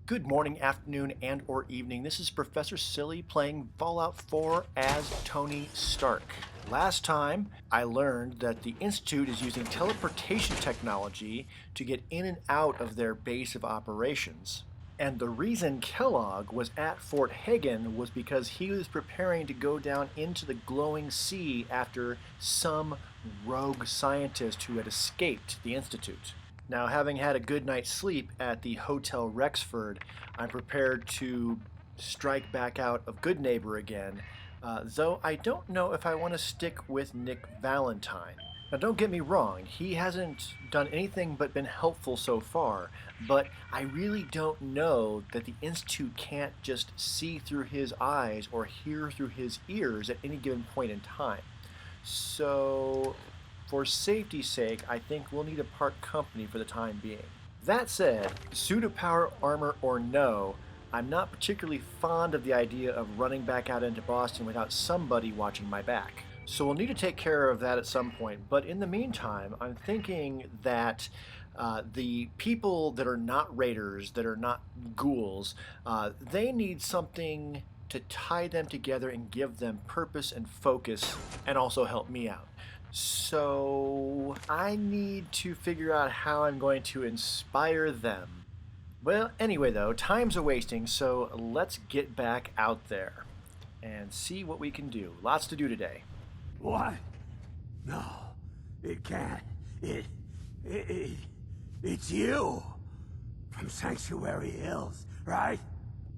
Good morning, afternoon, and or evening. This is Professor Silly playing Fallout 4 as Tony Stark. Last time, I learned that the Institute is using teleportation technology to get in and out of their base of operations. And the reason Kellogg was at Fort Hagen was because he was preparing to go down into the glowing sea after some rogue scientist who had escaped the Institute. Now, having had a good night's sleep at the Hotel Rexford, I'm prepared to strike back out of Good Neighbor again, though I don't know if I want to stick with Nick Valentine. Now, don't get me wrong, he hasn't done anything but been helpful so far, but I really don't know that the Institute can't just see through his eyes or hear through his ears at any given point in time. So, for safety's sake, I think we'll need to part company for the time being. That said, suit of power, armor, or no, I'm not particularly fond of the idea of running back out into Boston without somebody watching my back. So we'll need to take care of that at some point, but in the meantime, I'm thinking that the people that are not raiders, that are not ghouls, they need something to tie them together and give them purpose and focus, and also help me out. So I need to figure out how I'm going to inspire them. Well, anyway though, time's a-wasting, so let's get back out there and see what we can do. Lots to do today. What? No, it can't. It's you! From Sanctuary Hills, right?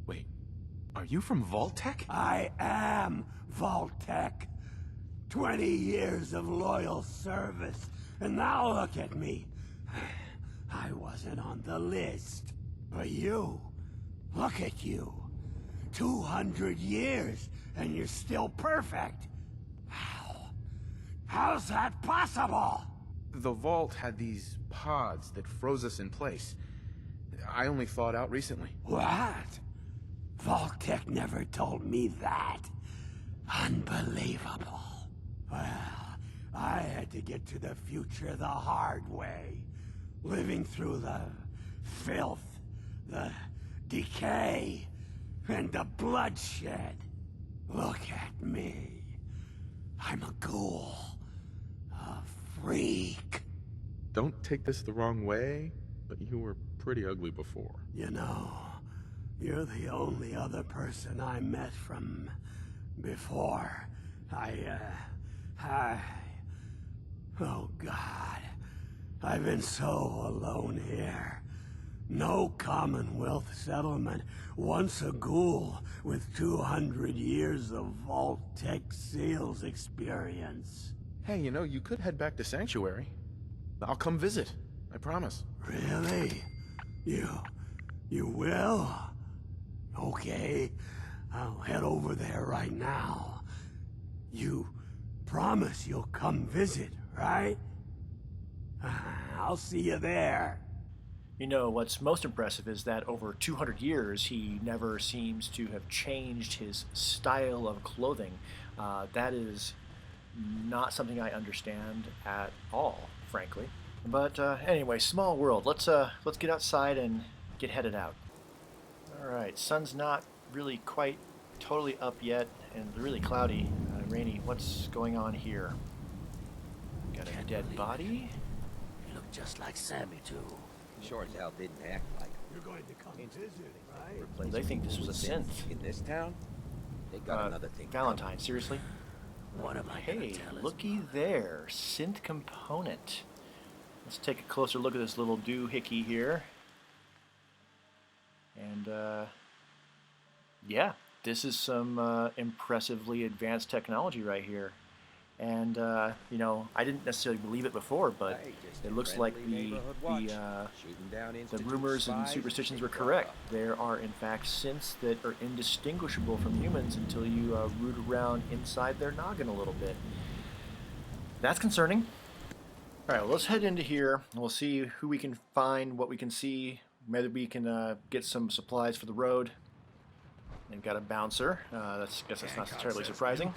Wait, are you from Vault-Tec? I am Vault-Tec. 20 years of loyal service, and now look at me. I wasn't on the list. But you, look at you. 200 years, and you're still perfect. How's that possible? The Vault had these pods that froze us in place. I only thawed out recently. What? Vault-Tec never told me that. Unbelievable. Well, I had to get to the future the hard way. Living through the filth, the decay, and the bloodshed. Look at me. I'm a ghoul. A freak. Don't take this the wrong way, but you were pretty ugly before. You know, you're the only other person I met from before. Oh God, I've been so alone here. No Commonwealth settlement, once a ghoul with 200 years of Vault-Tec sales experience. Hey, you know, you could head back to Sanctuary. I'll come visit, I promise. Really? You will? Okay, I'll head over there right now. You promise you'll come visit, right? I'll see you there. You know, what's most impressive is that over 200 years, he never seems to have changed his style of clothing. That is not something I understand at all, frankly. But anyway, small world. Let's get outside and get headed out. All right, sun's not really quite totally up yet, and really cloudy, rainy. What's going on here? Got a dead body. You look just like Sammy too. Sure as hell didn't act like it. You're going to come visit, right? Replace They think this was a synth. in this town. They got another thing. Valentine, seriously? What am I gonna Hey, tell his looky mom? there, synth component. Let's take a closer look at this little doohickey here. And yeah, this is some impressively advanced technology right here. And you know, I didn't necessarily believe it before, but Hey, just it a looks like friendly neighborhood watch. Shooting down the institute rumors and spies superstitions and were correct. There are in fact synths that are indistinguishable from humans until you root around inside their noggin a little bit. That's concerning. All right, well, let's head into here and we'll see who we can find, what we can see. Maybe we can get some supplies for the road. They've got a bouncer. I guess that's not terribly surprising.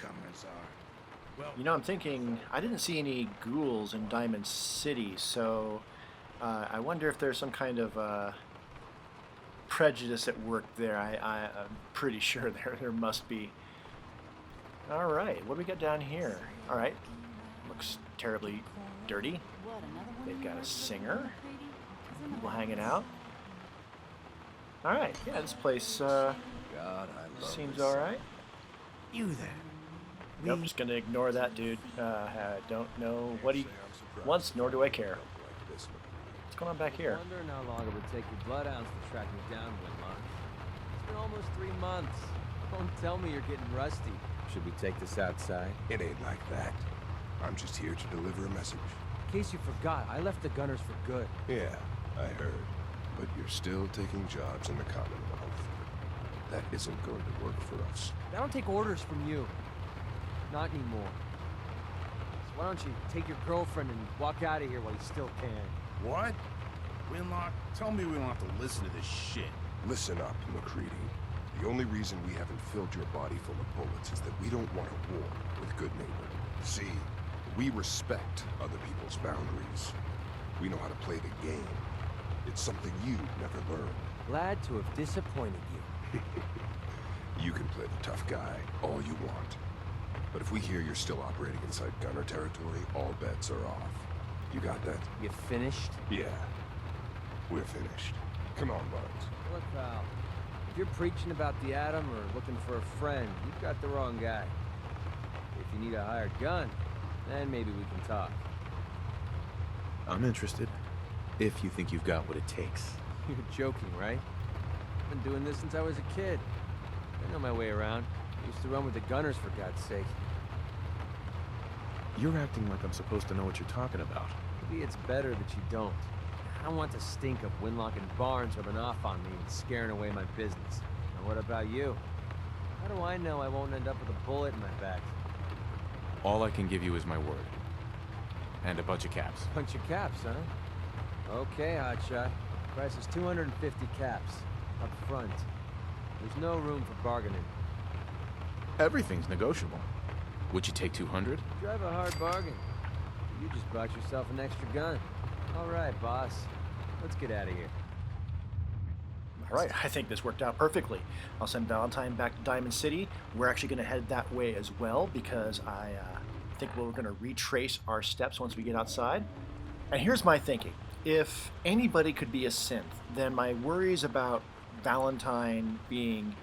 You know, I'm thinking, I didn't see any ghouls in Diamond City, so I wonder if there's some kind of prejudice at work there. I'm pretty sure there must be. All right, what do we got down here? All right, looks terribly dirty. They've got a singer. People hanging out. All right, yeah, this place God, I love seems this all song. right. You there. Nope, just gonna ignore that dude. I don't know what he wants, nor do I care. What's going on back here? Wondering how long it would take your bloodhounds to track me down, Winlock. It's been almost 3 months. Don't tell me you're getting rusty. Should we take this outside? It ain't like that. I'm just here to deliver a message. In case you forgot, I left the Gunners for good. Yeah, I heard. But you're still taking jobs in the Commonwealth. That isn't going to work for us. I don't take orders from you. Not anymore. So why don't you take your girlfriend and walk out of here while you still can? What? Winlock, tell me we don't have to listen to this shit. Listen up, McCready. The only reason we haven't filled your body full of bullets is that we don't want a war with good neighbor. See, we respect other people's boundaries. We know how to play the game. It's something you never learned. Glad to have disappointed you. You can play the tough guy all you want. But if we hear you're still operating inside Gunner territory, all bets are off. You got that? You finished? Yeah. We're finished. Come on, Barnes. Look, pal. If you're preaching about the atom or looking for a friend, you've got the wrong guy. If you need a hired gun, then maybe we can talk. I'm interested. If you think you've got what it takes. You're joking, right? I've been doing this since I was a kid. I know my way around. I used to run with the Gunners, for God's sake. You're acting like I'm supposed to know what you're talking about. Maybe it's better that you don't. I don't want the stink of Winlock and Barnes rubbing off on me and scaring away my business. Now what about you? How do I know I won't end up with a bullet in my back? All I can give you is my word. And a bunch of caps. Bunch of caps, huh? Okay, hotshot. Price is 250 caps. Up front. There's no room for bargaining. Everything's negotiable. Would you take 200? Drive a hard bargain. You just bought yourself an extra gun. All right, boss. Let's get out of here. All right, I think this worked out perfectly. I'll send Valentine back to Diamond City. We're actually going to head that way as well because I think we're going to retrace our steps once we get outside. And here's my thinking. If anybody could be a synth, then my worries about Valentine being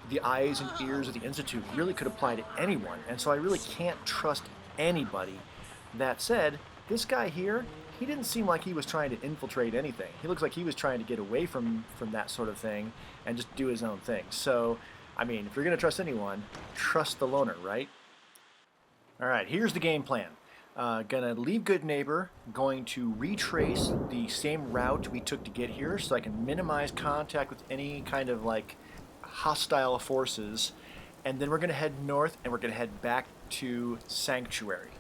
the eyes and ears of the Institute really could apply to anyone. And so I really can't trust anybody. That said, this guy here, he didn't seem like he was trying to infiltrate anything. He looks like he was trying to get away from that sort of thing and just do his own thing. So, I mean, if you're going to trust anyone, trust the loner, right? All right, here's the game plan. Gonna leave Good Neighbor, going to retrace the same route we took to get here so I can minimize contact with any kind of like hostile forces. And then we're gonna head north and we're gonna head back to Sanctuary.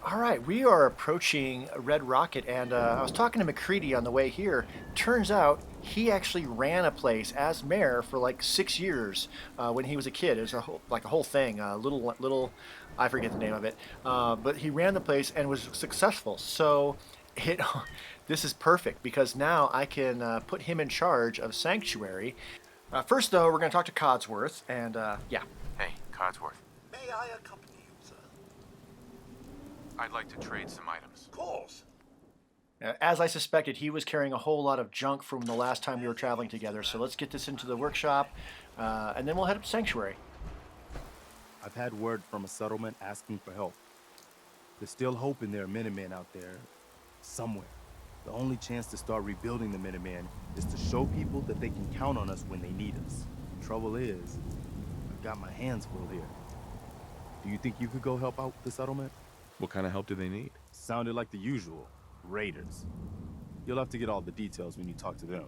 All right, we are approaching Red Rocket, and I was talking to McCready on the way here. Turns out he actually ran a place as mayor for like 6 years when he was a kid. It was a whole thing, little, I forget the name of it, but he ran the place and was successful. So this is perfect because now I can put him in charge of Sanctuary. First, though, we're going to talk to Codsworth, and yeah. Hey, Codsworth. May I accompany you, sir? I'd like to trade some items. Of course. As I suspected, he was carrying a whole lot of junk from the last time we were traveling together. So let's get this into the workshop, and then we'll head up to Sanctuary. I've had word from a settlement asking for help. There's still hope in there are Minutemen out there somewhere. The only chance to start rebuilding the Minutemen is to show people that they can count on us when they need us. Trouble is, I've got my hands full here. Do you think you could go help out the settlement? What kind of help do they need? Sounded like the usual. Raiders. You'll have to get all the details when you talk to them.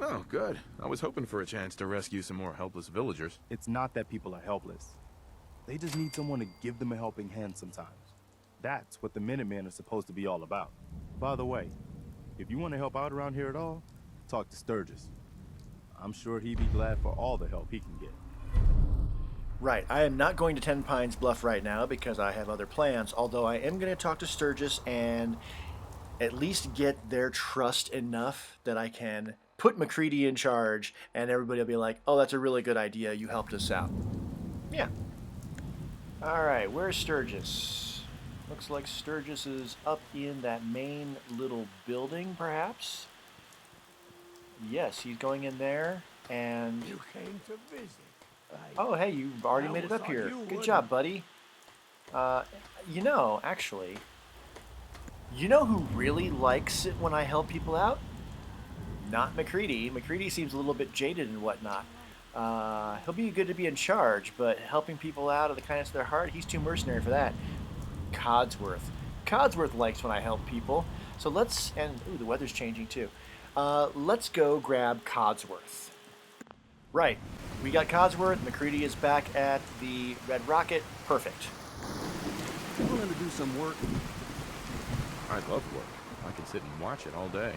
Oh, good. I was hoping for a chance to rescue some more helpless villagers. It's not that people are helpless. They just need someone to give them a helping hand sometimes. That's what the Minutemen are supposed to be all about. By the way, if you want to help out around here at all, talk to Sturgis. I'm sure he'd be glad for all the help he can get. Right, I am not going to Ten Pines Bluff right now because I have other plans, although I am going to talk to Sturgis and at least get their trust enough that I can put McCready in charge, and everybody will be like, oh, that's a really good idea. You helped us out. Yeah. All right, where's Sturgis? Looks like Sturgis is up in that main little building, perhaps. Yes, he's going in there, and... You came to visit. Oh, hey, you've already I made it almost up thought here. you Good wouldn't. job, buddy. You know, actually, you know who really likes it when I help people out? Not McCready. McCready seems a little bit jaded and whatnot. He'll be good to be in charge, but helping people out of the kindness of their heart, he's too mercenary for that. Codsworth. Codsworth likes when I help people. So let's, and ooh, the weather's changing too. Let's go grab Codsworth. Right, we got Codsworth. McCready is back at the Red Rocket. Perfect. Willing to do some work? I love work. I can sit and watch it all day.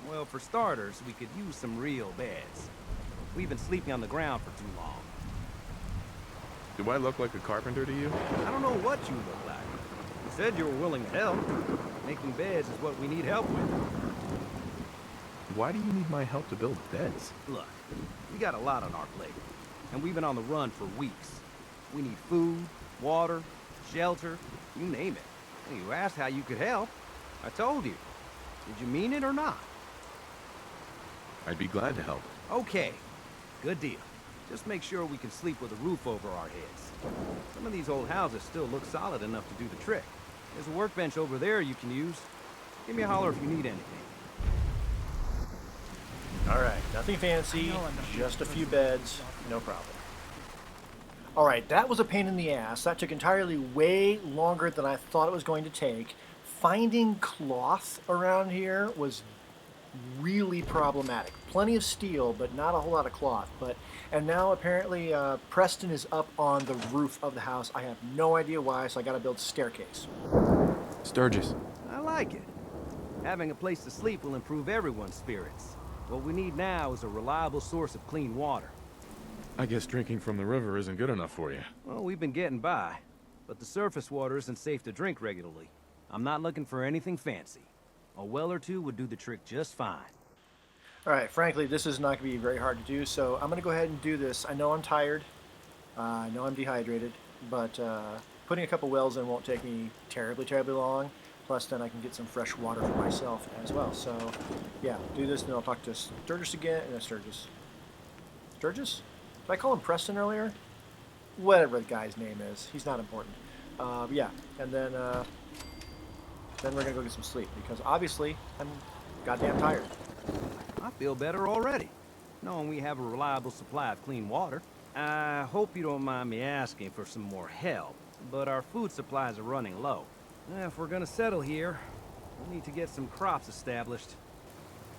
Well, for starters, we could use some real beds. We've been sleeping on the ground for too long. Do I look like a carpenter to you? I don't know what you look like. You said you were willing to help. Making beds is what we need help with. Why do you need my help to build beds? Look, we got a lot on our plate, and we've been on the run for weeks. We need food, water, shelter, you name it. And you asked how you could help. I told you. Did you mean it or not? I'd be glad to help. Okay, good deal. Just make sure we can sleep with a roof over our heads. Some of these old houses still look solid enough to do the trick. There's a workbench over there you can use. Give me a holler if you need anything. All right, nothing fancy, just a few beds, no problem. All right, that was a pain in the ass. That took entirely way longer than I thought it was going to take. Finding cloth around here was really problematic. Plenty of steel, but not a whole lot of cloth. And now apparently Preston is up on the roof of the house. I have no idea why, so I got to build a staircase. Sturgis. I like it. Having a place to sleep will improve everyone's spirits. What we need now is a reliable source of clean water. I guess drinking from the river isn't good enough for you. Well, we've been getting by, but the surface water isn't safe to drink regularly. I'm not looking for anything fancy. A well or two would do the trick just fine. All right, frankly, this is not going to be very hard to do, so I'm going to go ahead and do this. I know I'm tired. I know I'm dehydrated, but putting a couple wells in won't take me terribly, terribly long. Plus, then I can get some fresh water for myself as well. So, yeah, do this, and then I'll talk to Sturgis again. Sturgis? Sturgis? Did I call him Preston earlier? Whatever the guy's name is. He's not important. Yeah, and then we're going to go get some sleep, because obviously I'm goddamn tired. I feel better already, knowing we have a reliable supply of clean water. I hope you don't mind me asking for some more help, but our food supplies are running low. If we're gonna settle here, we'll need to get some crops established.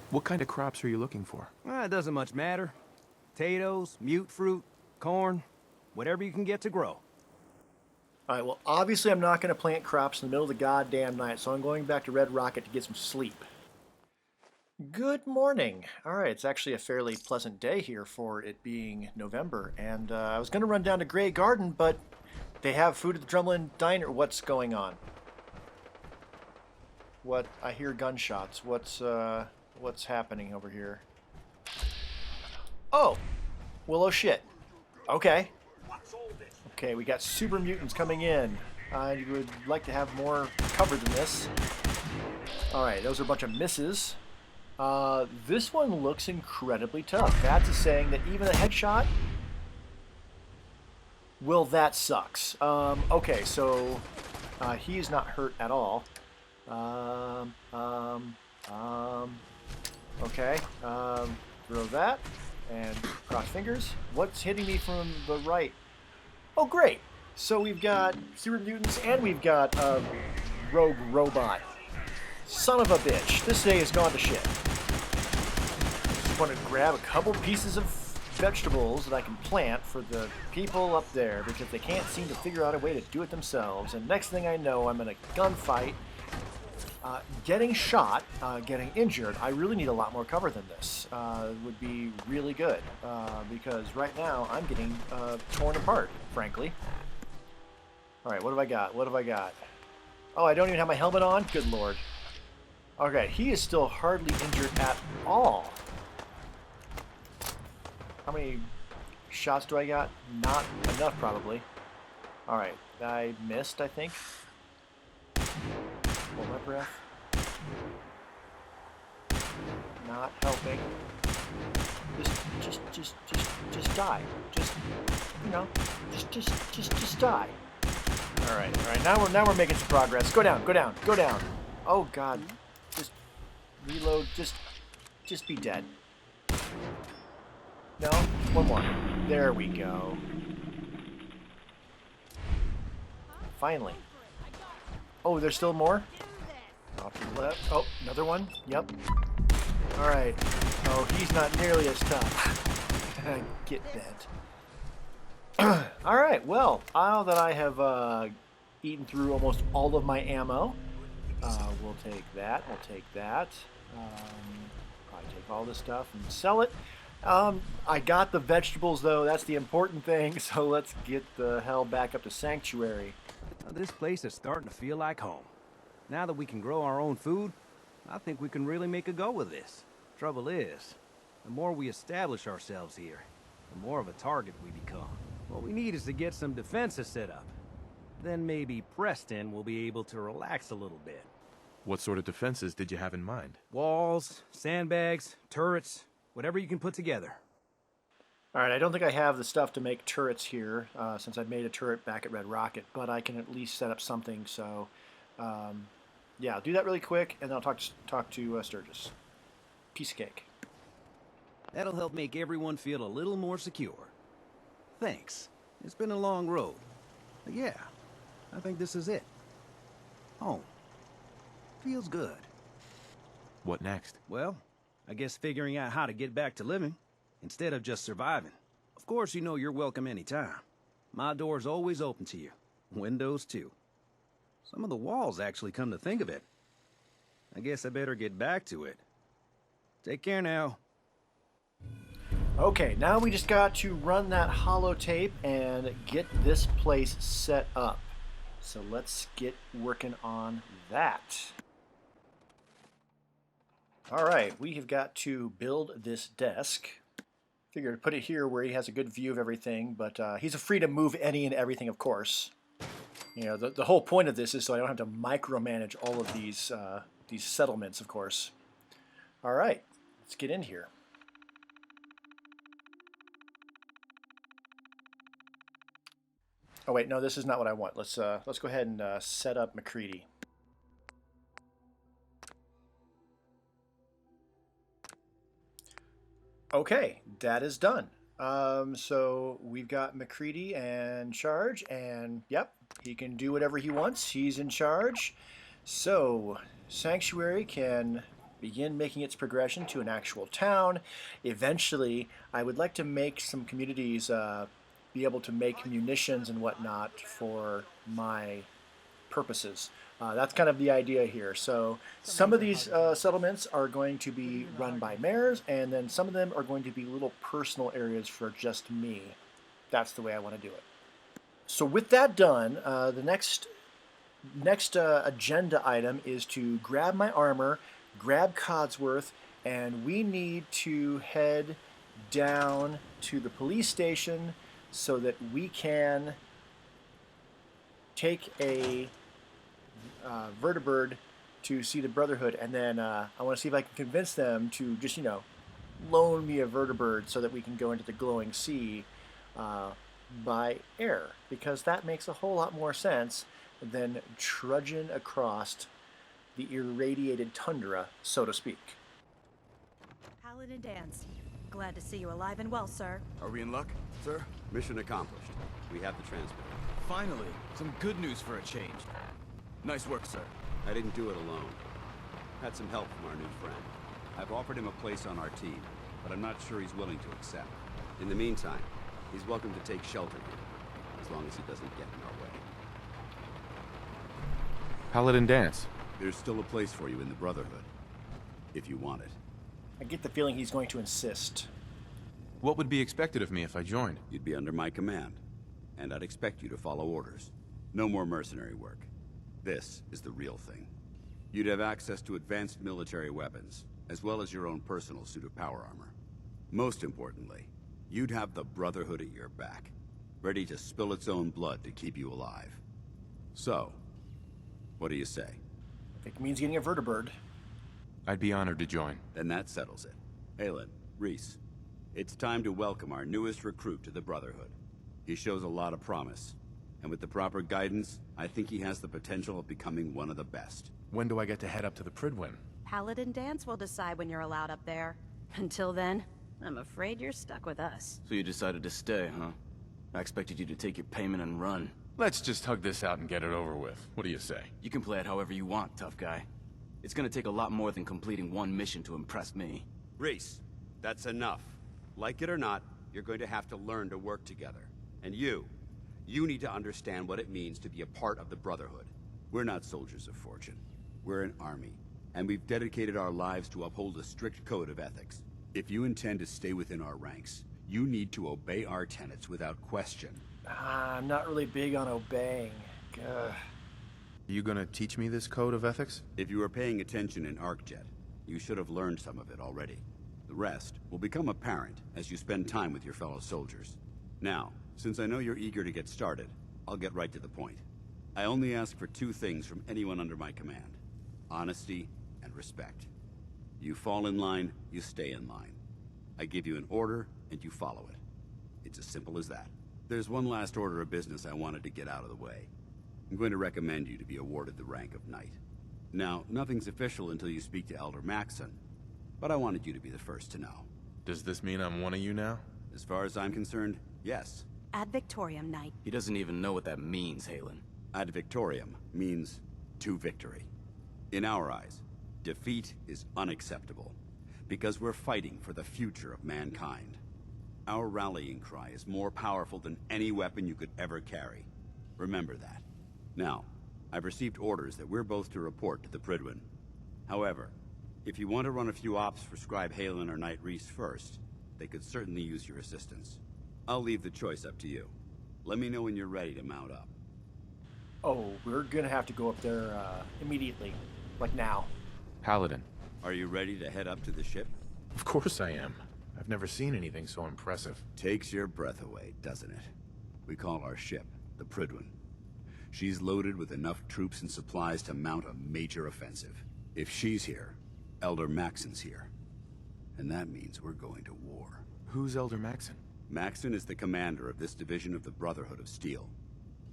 What kind of crops are you looking for? It doesn't much matter. Potatoes, mute fruit, corn, whatever you can get to grow. All right, well, obviously I'm not going to plant crops in the middle of the goddamn night, so I'm going back to Red Rocket to get some sleep. Good morning. All right, it's actually a fairly pleasant day here for it being November, and I was going to run down to Grey Garden, but they have food at the Drumlin Diner. What's going on? What? I hear gunshots. What's happening over here? Oh! Well, oh shit. Okay. Okay, we got super mutants coming in. I would like to have more cover than this. Alright, those are a bunch of misses. This one looks incredibly tough. That's a saying that even a headshot? Well, that sucks. Okay, so he's not hurt at all. Okay, throw that, and cross fingers. What's hitting me from the right? Oh, great! So we've got super mutants, and we've got a rogue robot. Son of a bitch, this day has gone to shit. Just want to grab a couple pieces of vegetables that I can plant for the people up there, because they can't seem to figure out a way to do it themselves, and next thing I know, I'm in a gunfight, getting shot, getting injured. I really need a lot more cover than this. Would be really good, because right now I'm getting torn apart, frankly. Alright, what have I got? What have I got? Oh, I don't even have my helmet on? Good lord. Okay, he is still hardly injured at all. How many shots do I got? Not enough, probably. Alright, I missed, I think. Hold my breath. Not helping. Just die. Just, you know, just die. Alright, now we're making some progress. Go down. Oh god. Just reload, just be dead. No? One more. There we go. Finally. Oh, there's still more? Off to the left. Oh, another one. Yep. Alright. Oh, he's not nearly as tough. Get bent. Alright, well, now that I have eaten through almost all of my ammo, we'll take that. Probably take all this stuff and sell it. I got the vegetables, though. That's the important thing. So let's get the hell back up to Sanctuary. This place is starting to feel like home. Now that we can grow our own food, I think we can really make a go of this. Trouble is, the more we establish ourselves here, the more of a target we become. What we need is to get some defenses set up. Then maybe Preston will be able to relax a little bit. What sort of defenses did you have in mind? Walls, sandbags, turrets, whatever you can put together. Alright, I don't think I have the stuff to make turrets here, since I made a turret back at Red Rocket, but I can at least set up something, so yeah, I'll do that really quick, and then I'll talk to Sturgis. Piece of cake. That'll help make everyone feel a little more secure. Thanks. It's been a long road. But yeah, I think this is it. Home. Feels good. What next? Well, I guess figuring out how to get back to living, instead of just surviving. Of course, you know you're welcome anytime. My door's always open to you. Windows, too. Some of the walls, actually, come to think of it. I guess I better get back to it. Take care now. Okay, now we just got to run that holotape and get this place set up. So let's get working on that. Alright, we have got to build this desk. Figured put it here where he has a good view of everything, but he's free to move any and everything, of course. You know, the whole point of this is so I don't have to micromanage all of these settlements, of course. Alright, let's get in here. Oh wait, no, this is not what I want. Let's go ahead and set up MacCready. Okay, that is done. So we've got MacCready in charge, and yep, he can do whatever he wants. He's in charge. So Sanctuary can begin making its progression to an actual town. Eventually, I would like to make some communities be able to make munitions and whatnot for my purposes. That's kind of the idea here. So some of these settlements are going to be run by mayors, and then some of them are going to be little personal areas for just me. That's the way I want to do it. So with that done, the next agenda item is to grab my armor, grab Codsworth, and we need to head down to the police station so that we can take a vertibird to see the Brotherhood, and then I want to see if I can convince them to just, you know, loan me a vertibird so that we can go into the glowing sea by air, because that makes a whole lot more sense than trudging across the irradiated tundra, so to speak. Paladin Dance. Glad to see you alive and well, sir. Are we in luck, sir? Mission accomplished. We have the transmitter. Finally, some good news for a change. Nice work, sir. I didn't do it alone. Had some help from our new friend. I've offered him a place on our team, but I'm not sure he's willing to accept. In the meantime, he's welcome to take shelter here, as long as he doesn't get in our way. Paladin Dance. There's still a place for you in the Brotherhood, if you want it. I get the feeling he's going to insist. What would be expected of me if I joined? You'd be under my command, and I'd expect you to follow orders. No more mercenary work. This is the real thing. You'd have access to advanced military weapons, as well as your own personal suit of power armor. Most importantly, you'd have the Brotherhood at your back, ready to spill its own blood to keep you alive. So, what do you say? I think it means getting a vertibird. I'd be honored to join. Then that settles it. Aelin, Reese, it's time to welcome our newest recruit to the Brotherhood. He shows a lot of promise, and with the proper guidance, I think he has the potential of becoming one of the best. When do I get to head up to the Pridwin? Paladin Dance will decide when you're allowed up there. Until then, I'm afraid you're stuck with us. So you decided to stay, huh? I expected you to take your payment and run. Let's just hug this out and get it over with. What do you say? You can play it however you want, tough guy. It's gonna take a lot more than completing one mission to impress me. Reese, that's enough. Like it or not, you're going to have to learn to work together. And you need to understand what it means to be a part of the Brotherhood. We're not soldiers of fortune. We're an army, and we've dedicated our lives to uphold a strict code of ethics. If you intend to stay within our ranks, you need to obey our tenets without question. I'm not really big on obeying. Ugh. You gonna teach me this code of ethics? If you were paying attention in ArcJet, you should have learned some of it already. The rest will become apparent as you spend time with your fellow soldiers. Now, since I know you're eager to get started, I'll get right to the point. I only ask for two things from anyone under my command: honesty and respect. You fall in line, you stay in line. I give you an order, and you follow it. It's as simple as that. There's one last order of business I wanted to get out of the way. I'm going to recommend you to be awarded the rank of Knight. Now, nothing's official until you speak to Elder Maxson, but I wanted you to be the first to know. Does this mean I'm one of you now? As far as I'm concerned, yes. Ad Victoriam, Knight. He doesn't even know what that means, Halen. Ad Victoriam means to victory. In our eyes, defeat is unacceptable, because we're fighting for the future of mankind. Our rallying cry is more powerful than any weapon you could ever carry. Remember that. Now, I've received orders that we're both to report to the Pridwin. However, if you want to run a few ops for Scribe Halen or Knight Reese first, they could certainly use your assistance. I'll leave the choice up to you. Let me know when you're ready to mount up. Oh, we're gonna have to go up there immediately. Like now. Paladin. Are you ready to head up to the ship? Of course I am. I've never seen anything so impressive. Takes your breath away, doesn't it? We call our ship the Pridwin. She's loaded with enough troops and supplies to mount a major offensive. If she's here, Elder Maxson's here. And that means we're going to war. Who's Elder Maxson? Maxson is the commander of this division of the Brotherhood of Steel.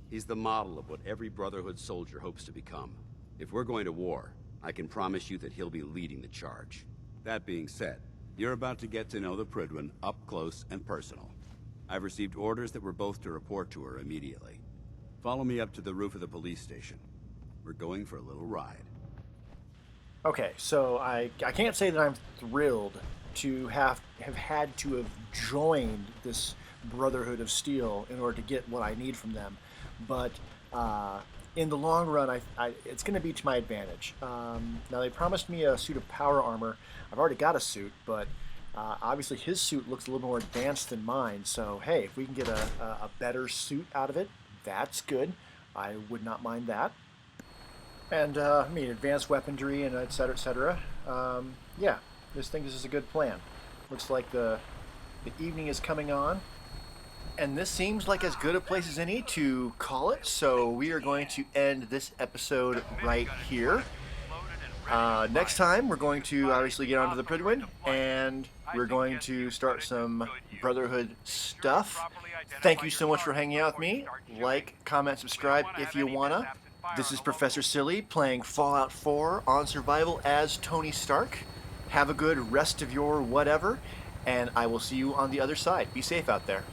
He's the model of what every Brotherhood soldier hopes to become. If we're going to war, I can promise you that he'll be leading the charge. That being said, you're about to get to know the Pridwin up close and personal. I've received orders that we're both to report to her immediately. Follow me up to the roof of the police station. We're going for a little ride. Okay, so I can't say that I'm thrilled to have had to have joined this Brotherhood of Steel in order to get what I need from them, but in the long run, it's going to be to my advantage. Now, they promised me a suit of power armor. I've already got a suit, but obviously his suit looks a little more advanced than mine, so hey, if we can get a better suit out of it, that's good. I would not mind that. And, I mean, advanced weaponry and et cetera, et cetera. Yeah, this is a good plan. Looks like the evening is coming on. And this seems like as good a place as any to call it, so we are going to end this episode right here. Next time, we're going to obviously get onto the Pridwin, and we're going to start some Brotherhood stuff. Thank you so much for hanging out with me. Like, comment, subscribe if you wanna. This is Professor Silly playing Fallout 4 on survival as Tony Stark. Have a good rest of your whatever, and I will see you on the other side. Be safe out there.